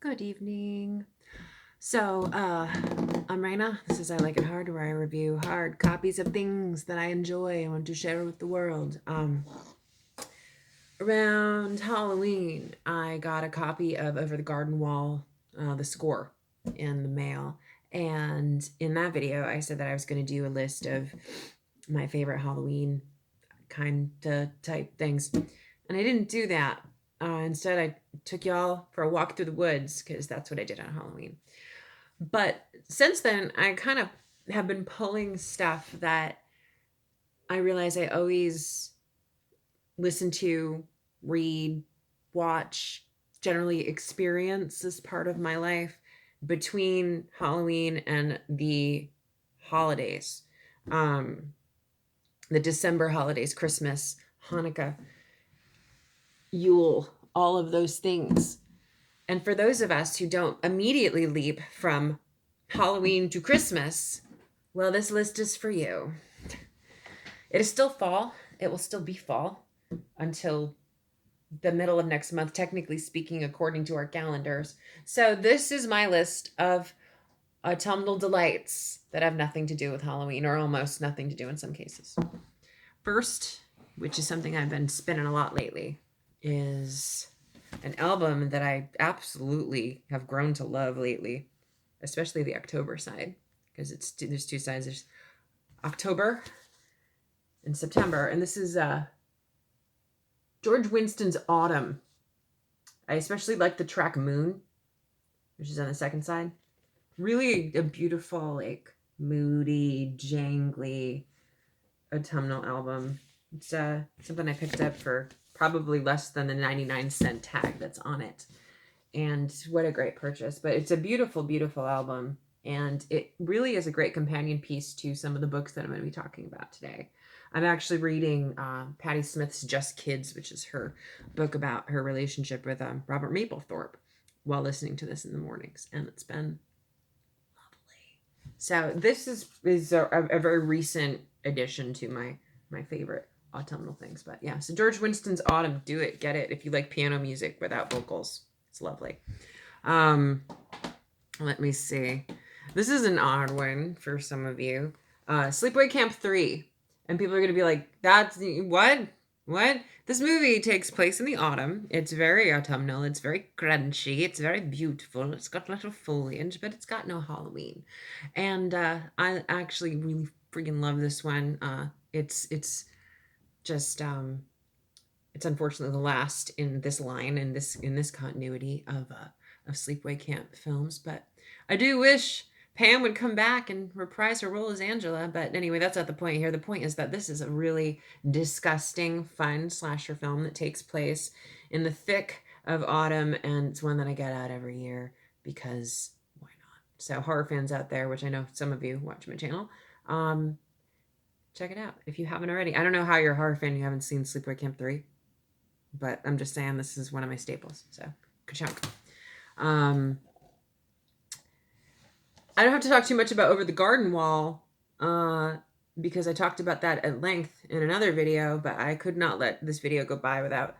Good evening. So, I'm Raina. This is I Like It Hard, where I review hard copies of things that I enjoy and want to share with the world. Around Halloween, I got a copy of Over the Garden Wall, the score, in the mail. And in that video, I said that I was going to do a list of my favorite Halloween kind of type things. And I didn't do that. Instead, I took y'all for a walk through the woods because that's what I did on Halloween. But since then, I kind of have been pulling stuff that I realize I always listen to, read, watch, generally experience as part of my life between Halloween and the holidays. Um, the December holidays, Christmas, Hanukkah, Yule, all of those things. And for those of us who don't immediately leap from Halloween to Christmas, well, this list is for you. It is still fall. It will still be fall until the middle of next month, technically speaking, according to our calendars. So this is my list of autumnal delights that have nothing to do with Halloween, or almost nothing to do in some cases. First, which is something I've been spinning a lot lately, is an album that I absolutely have grown to love lately, especially the October side, because there's two sides. There's October and September, and this is George Winston's Autumn. I especially like the track Moon, which is on the second side. Really a beautiful, like, moody, jangly autumnal album. It's something I picked up for probably less than the 99-cent tag that's on it. And what a great purchase. But it's a beautiful, beautiful album. And it really is a great companion piece to some of the books that I'm going to be talking about today. I'm actually reading Patti Smith's Just Kids, which is her book about her relationship with Robert Mapplethorpe, while listening to this in the mornings. And it's been lovely. So this is a very recent addition to my favorite autumnal things. But yeah, so George Winston's Autumn, do it, get it if you like piano music without vocals. It's lovely. Let me see. This is an odd one for some of you. Sleepaway Camp 3. And people are going to be like, that's what? What? This movie takes place in the autumn. It's very autumnal. It's very crunchy. It's very beautiful. It's got a lot of foliage, but it's got no Halloween. And I actually really freaking love this one. It's just it's unfortunately the last in this line, in this continuity of Sleepaway Camp films. But I do wish Pam would come back and reprise her role as Angela. But anyway, that's not the point here. The point is that this is a really disgusting, fun slasher film that takes place in the thick of autumn, and it's one that I get out every year because why not? So horror fans out there, which I know some of you watch my channel, check it out if you haven't already. I don't know how you're a horror fan and you haven't seen Sleepaway Camp 3, but I'm just saying this is one of my staples. So, ka-chunk. I don't have to talk too much about Over the Garden Wall because I talked about that at length in another video, but I could not let this video go by without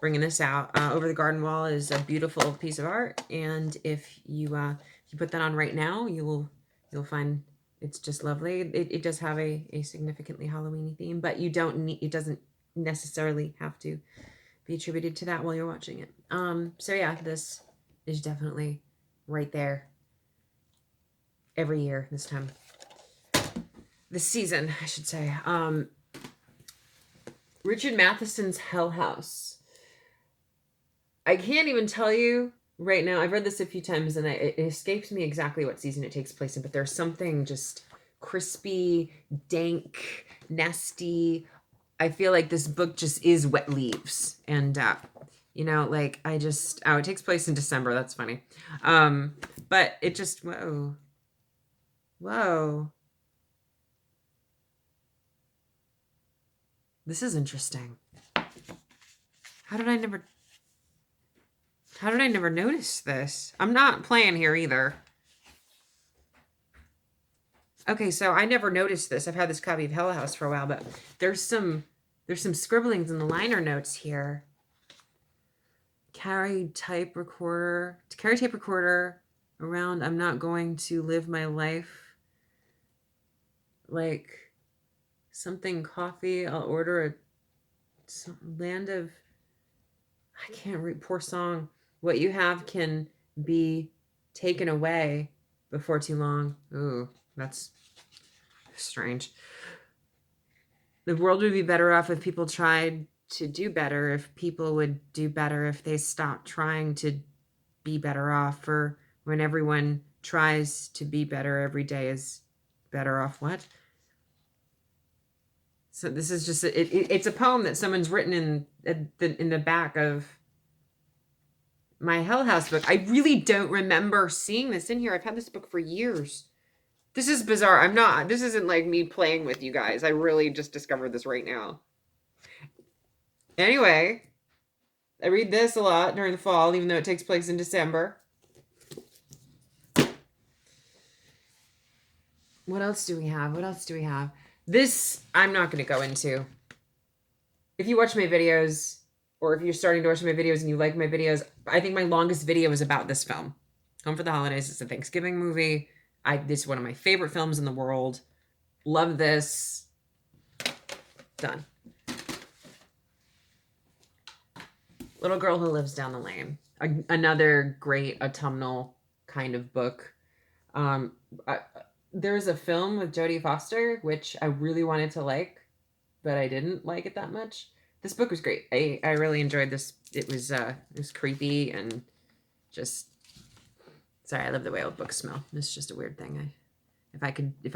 bringing this out. Over the Garden Wall is a beautiful piece of art, and if you put that on right now, you'll find it's just lovely. It does have a significantly Halloween-y theme, but it doesn't necessarily have to be attributed to that while you're watching it. So yeah, this is definitely right there every year this time. This season, I should say. Richard Matheson's Hell House. I can't even tell you right now. I've read this a few times and it escapes me exactly what season it takes place in, but there's something just crispy, dank, nasty. I feel like this book just is wet leaves. And, like it takes place in December. That's funny. But it just, whoa. This is interesting. How did I never notice this? I'm not playing here either. Okay, so I never noticed this. I've had this copy of Hell House for a while, but there's some scribblings in the liner notes here. carry tape recorder around. I'm not going to live my life like something coffee. I'll order a land of, I can't read, poor song. What you have can be taken away before too long. Ooh, that's strange. The world would be better off if people tried to do better, if people would do better, if they stopped trying to be better off. For when everyone tries to be better, every day is better off. What? So this is just it's a poem that someone's written in the back of my Hell House book. I really don't remember seeing this in here. I've had this book for years. This is bizarre. This isn't like me playing with you guys. I really just discovered this right now. Anyway, I read this a lot during the fall, even though it takes place in December. What else do we have? This, I'm not going to go into. If you watch my videos, or if you're starting to watch my videos and you like my videos, I think my longest video is about this film. Home for the Holidays. It's a Thanksgiving movie. This is one of my favorite films in the world. Love this. Done. Little Girl Who Lives Down the Lane. Another great autumnal kind of book. There's a film with Jodie Foster, which I really wanted to like, but I didn't like it that much. This book was great. I really enjoyed this. It was creepy and just... Sorry, I love the way old books smell. It's just a weird thing. If I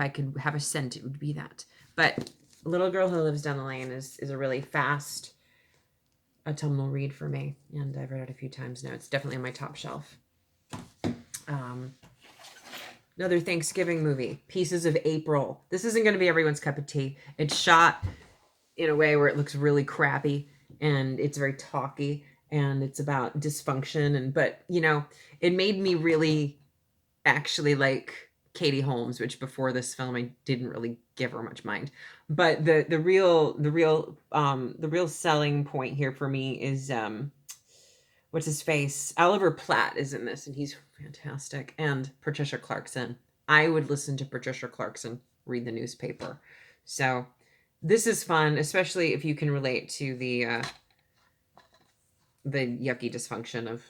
could have a scent, it would be that. But Little Girl Who Lives Down the Lane is a really fast autumnal read for me, and I've read it a few times now. It's definitely on my top shelf. Another Thanksgiving movie, Pieces of April. This isn't going to be everyone's cup of tea. It's shot in a way where it looks really crappy, and it's very talky, and it's about dysfunction. But it made me really actually like Katie Holmes, which before this film I didn't really give her much mind. But the real selling point here for me is what's his face? Oliver Platt is in this, and he's fantastic. And Patricia Clarkson. I would listen to Patricia Clarkson read the newspaper. So this is fun, especially if you can relate to the yucky dysfunction of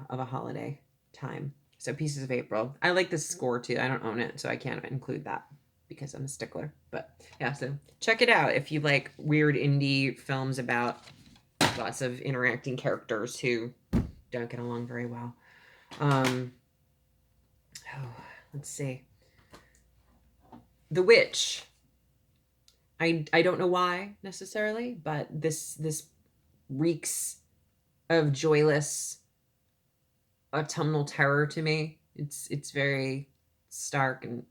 a holiday time. So Pieces of April. I like this score too. I don't own it, so I can't include that because I'm a stickler. But yeah, so check it out if you like weird indie films about lots of interacting characters who don't get along very well. Let's see. The Witch. I don't know why necessarily, but this reeks of joyless autumnal terror to me. It's very stark and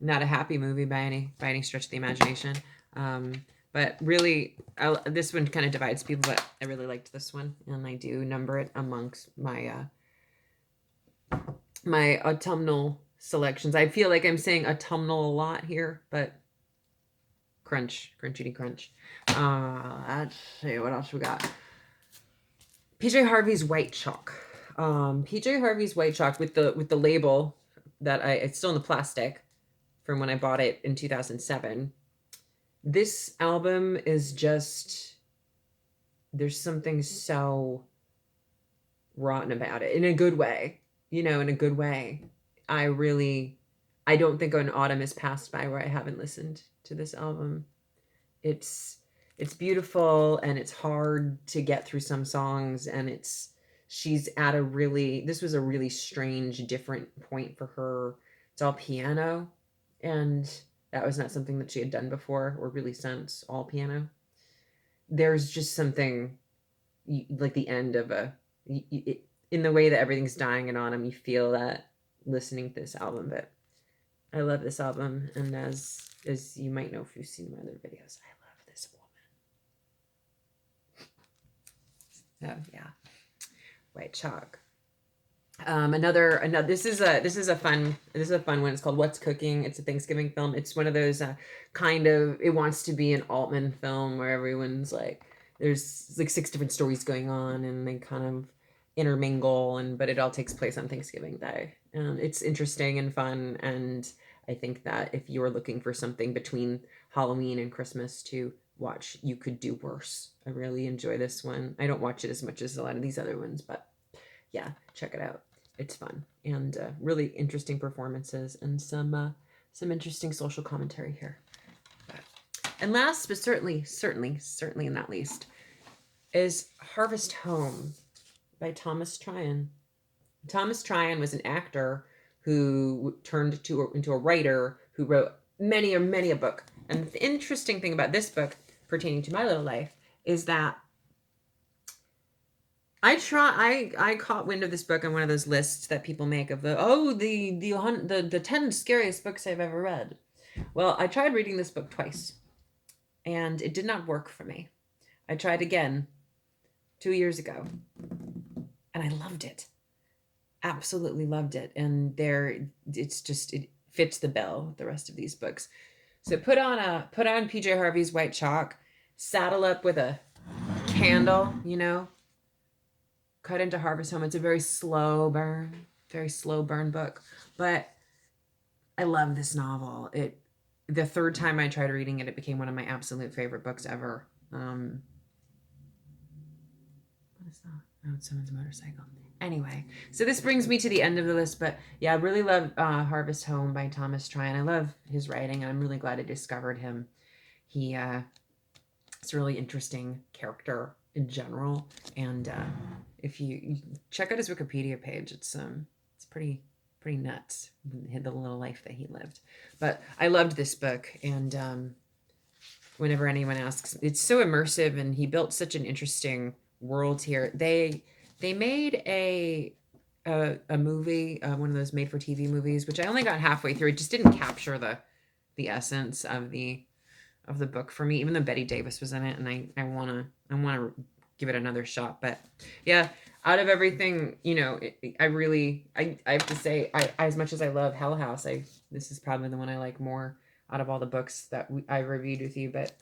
not a happy movie by any stretch of the imagination. But really, this one kind of divides people, but I really liked this one, and I do number it amongst my my autumnal selections. I feel like I'm saying autumnal a lot here, but crunchy crunch. Let's see what else we got. PJ Harvey's White Chalk. PJ Harvey's White Chalk with the label that it's still in the plastic from when I bought it in 2007. This album is just, there's something so rotten about it in a good way, in a good way. I don't think an autumn has passed by where I haven't listened to this album. It's beautiful, and it's hard to get through some songs, and she's at this was a really strange, different point for her. It's all piano, and that was not something that she had done before or really since, all piano. There's just something like the end of in the way that everything's dying in autumn, you feel that listening to this album. But I love this album, and as you might know if you've seen my other videos, I love this woman. Oh yeah, White Chalk. Another this is a fun one. It's called What's Cooking. It's a Thanksgiving film. It's one of those it wants to be an Altman film where everyone's like, there's like 6 different stories going on, and they kind of intermingle, but it all takes place on Thanksgiving Day. And it's interesting and fun, and I think that if you're looking for something between Halloween and Christmas to watch, you could do worse. I really enjoy this one. I don't watch it as much as a lot of these other ones, but yeah, check it out. It's fun, and really interesting performances, and some interesting social commentary here. And last but certainly not least is Harvest Home by Thomas Tryon. Thomas Tryon was an actor who turned into a writer who wrote many a book. And the interesting thing about this book pertaining to my little life is that I caught wind of this book on one of those lists that people make of the 10 scariest books I've ever read. Well, I tried reading this book twice, and it did not work for me. I tried again 2 years ago, and I loved it. Absolutely loved it. And it fits the bill with the rest of these books. So put on PJ Harvey's white chalk, saddle up with a candle, cut into Harvest Home. It's a very slow burn book, but I love this novel. The third time I tried reading it, it became one of my absolute favorite books ever. What is that? Oh, it's someone's motorcycle. Anyway, so this brings me to the end of the list, but yeah, I really love Harvest Home by Thomas Tryon. I love his writing, and I'm really glad I discovered him. It's a really interesting character in general, and if you check out his Wikipedia page, it's pretty nuts, the little life that he lived. But I loved this book, and whenever anyone asks, it's so immersive, and he built such an interesting world here. They made a movie, one of those made for TV movies, which I only got halfway through. It just didn't capture the essence of the book for me, even though Betty Davis was in it, and I wanna give it another shot. But yeah, out of everything, I have to say, as much as I love Hell House, this is probably the one I like more out of all the books that I reviewed with you. But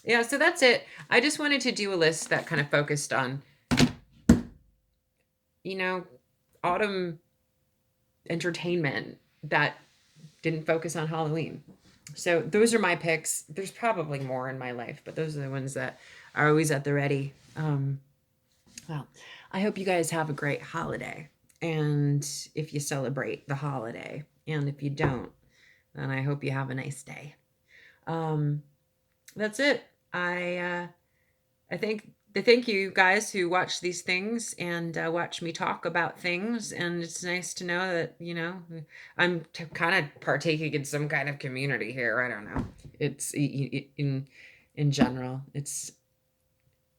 yeah, so that's it. I just wanted to do a list that kind of focused on autumn entertainment that didn't focus on Halloween. So those are my picks. There's probably more in my life, but those are the ones that are always at the ready. Well, I hope you guys have a great holiday, and if you celebrate the holiday, and if you don't, then I hope you have a nice day. That's it. I thank you guys who watch these things and watch me talk about things. And it's nice to know that, I'm kind of partaking in some kind of community here. I don't know. It's in general,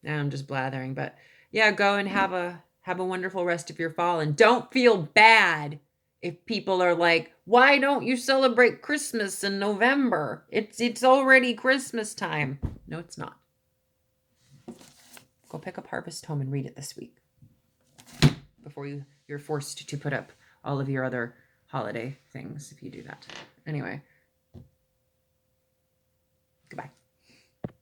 I'm just blathering, but yeah, go and have a wonderful rest of your fall, and don't feel bad if people are like, why don't you celebrate Christmas in November? It's already Christmas time. No, it's not. Go pick up Harvest Home and read it this week before you're forced to put up all of your other holiday things if you do that. Anyway, goodbye.